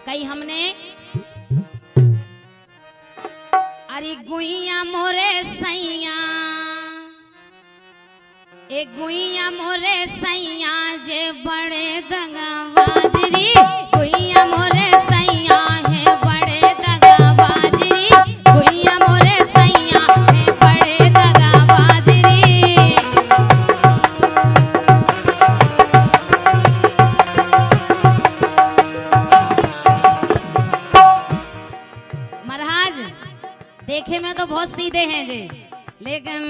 कई हमने अरे गुइया मोरे सैया ए गुइया मोरे सैया जे बड़े दगाबाज री गुइया मोरे सैया है बड़े दगाबाज री गुइया मोरे सैया है बड़े दगाबाज री। महाराज देखे में तो बहुत सीधे हैं जे, लेकिन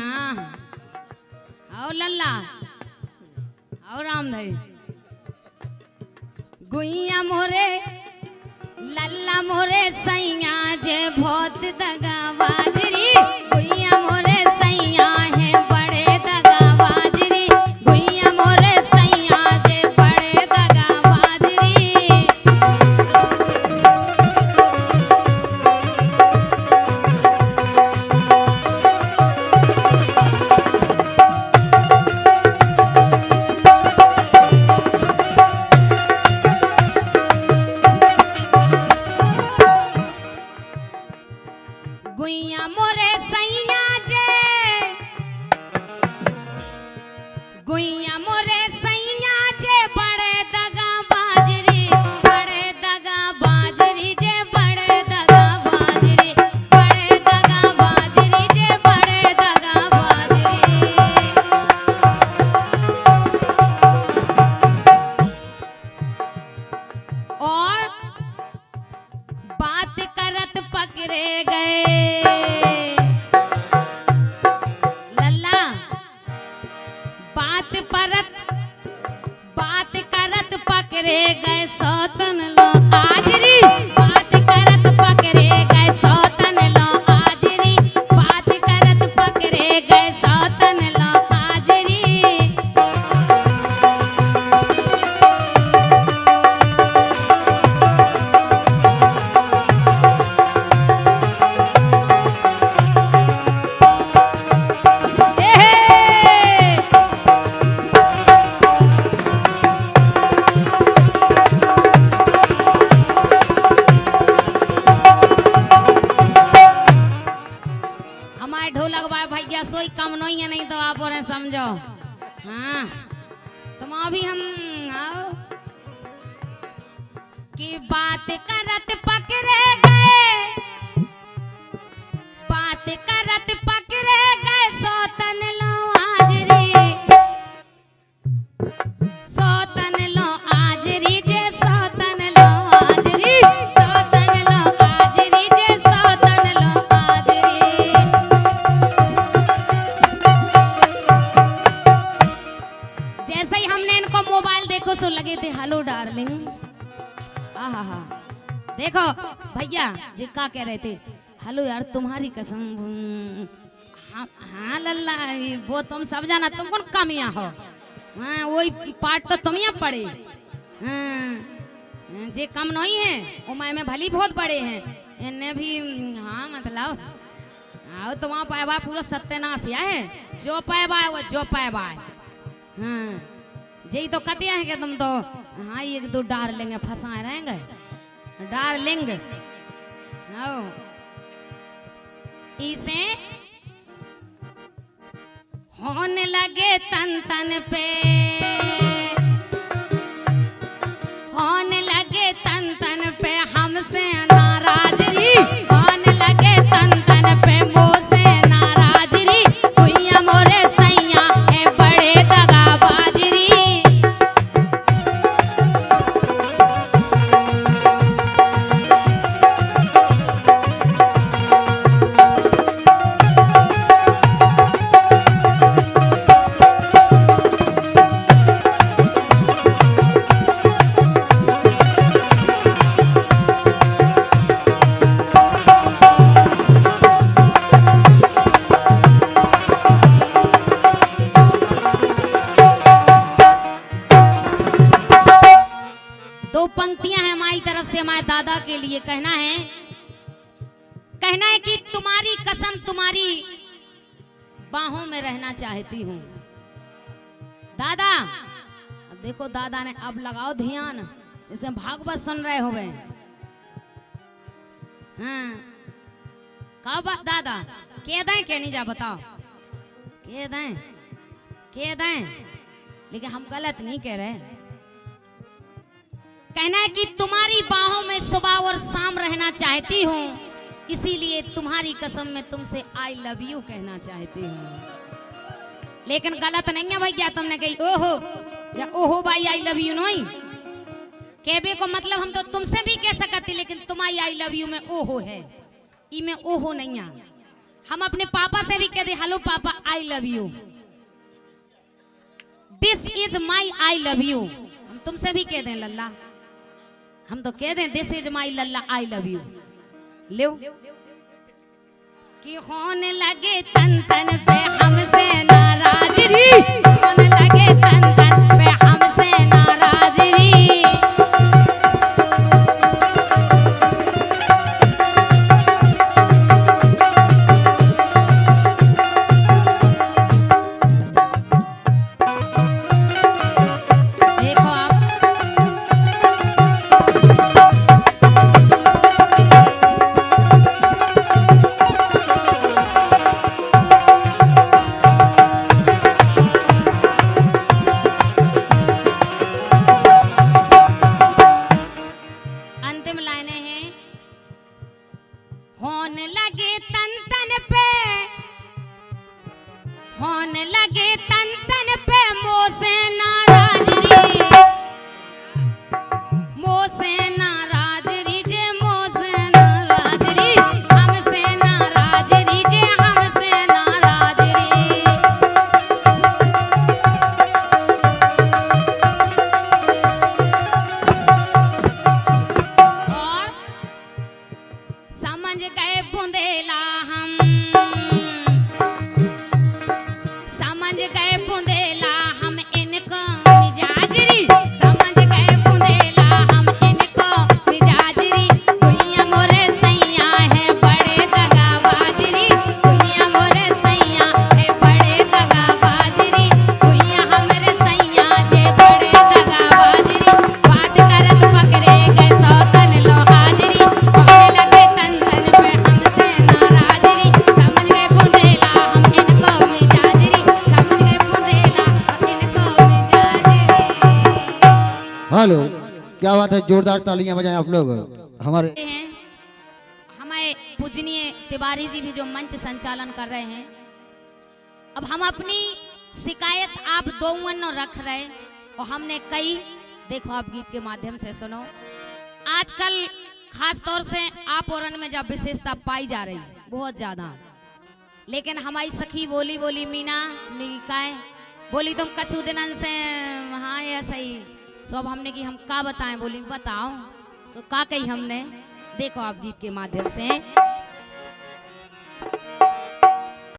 हाँ और लल्ला और रामधई गुइया मोरे लल्ला मोरे सैया जे बहुत दगाबाज री गुइया मोरे सैया है बड़े दगाबाज री गुइया मोरे सैया जे बड़े दगाबाज री। गुइया मोरे सैया जे गुइया मोरे सैया जे बड़े दगाबाज री बड़े दगाबाज री जे बड़े दगाबाज री बड़े दगाबाज री जे बड़े दगाबाज री। और बात करत पकड़े गए लल्ला बात करत पकड़े गए सौतन लो आजरी बात करत पकड़े गए सौतन लो आजरी बात करत पकड़े गए सौतन लो आजरी। हमारे ढोलक भाई भैया सोई कम नहीं है, नहीं तो आप और समझो। हाँ तुम अभी हम आओ कि बात करत पकड़े गए बात करत पकड़े गए सौतन लो आजरी सौतन लो आजरी जे सौतन लो आजरी सौतन लो आजरी जे सौतन लो आजरी। जैसे ही हमने इनको मोबाइल देखो सो लगे थे हेलो डार्लिंग आहा देखो भैया जी क्या कह रहे थे हेलो यार तुम्हारी कसम हाँ हाँ लल्ला वो तुम सब जाना तुम कौन कमियां हो हाँ वही पार्ट तो तुम यहाँ पड़े हाँ जे कम नहीं है उम्र में भली बहुत बड़े हैं इन्हें भी हाँ मतलब आओ तो वहाँ पाए पूरा सत्यानाश है जो पाए बाय वो जो पाए बाय हाँ यही तो कहते हैं कि तुम तो हाँ एक दो डार्लिंग फंसा रहेंगे डार्लिंग आओ इसे होने लगे तन तन पे होने लगे तन तन पे हमसे नाराज री होने लगे तन तन पे मुझसे नाराज री गुइया मोरे सैया है बड़े दगाबाज री। दो पंक्तियां हैं हमारी तरफ से हमारे दादा के लिए कहना है कि तुम्हारी कसम तुम्हारी बाहों में रहना चाहती हूँ दादा। अब देखो दादा ने अब लगाओ ध्यान जैसे भागवत सुन रहे हो गए। हाँ का बात दादा के दें के नहीं जा बताओ के दें लेकिन हम गलत नहीं कह रहे। कहना है कि तुम्हारी बाहों में सुबह और शाम रहना चाहती हूँ, इसीलिए तुम्हारी कसम में तुमसे आई लव यू कहना चाहती हूँ। लेकिन गलत नहीं है भैया, तुमने कही ओहो या ओहो भाई आई लव यू नहीं कहबे को मतलब हम तो तुमसे भी कह सकते, लेकिन तुम्हारी आई लव यू में ओहो है, ई में ओहो नहीं है। हम अपने पापा से भी कह दे हेलो पापा I love you, this is my I love you. हम तुमसे भी कह दें लल्ला, हम तो कह दें this is my Lalla I love you. ले कि होने लगे तन तन पे हमसे नाराज री, होने लगे तन तन पे हमसे नाराज री। होने लगे तन तन पे, होने लगे तन तन पे मोसे नाराज री, मोसे नाराज री जे मोसे नाराज री, हमसे नाराज री जे हमसे नाराज री। और समझ गए बुंदेला हम, समझ गए बुंदेला हम इनको मिजाज री, समझ गए बुंदेला हम इनको मिजाज री। दुनिया मोरे सैया है बड़े दगाबाज री, दुनिया मोरे सैया है बड़े दगाबाज री, दुनिया हमरे सैया जे बड़े दगाबाज री। बात करत पकड़े गए सौतन लो हाजरी, होने लगे तन तन पे हमसे नाराज री, समझ गए बुंदेला हम इनको मिजाज री, समझ गए बुंदेला हम इनको मिजाज री। हेलो, क्या बात है, जोरदार तालियां बजाएं आप लोग हमारे। हैं हमारे पूजनीय तिवारी जी भी जो मंच संचालन कर रहे हैं। अब हम अपनी शिकायत आप दोनों रख रहे और हमने कई, देखो आप गीत के माध्यम से सुनो। आजकल खास तौर से आप औरन में जब विशेषता पाई जा रही है बहुत ज्यादा, लेकिन हमारी सखी बोली बोली मीना निकाय बोली तुम कछु दिनन से हाँ ऐसा ही सब हमने की हम का बताएं, बोली बताओ सो का कही हमने, देखो आप गीत के माध्यम से।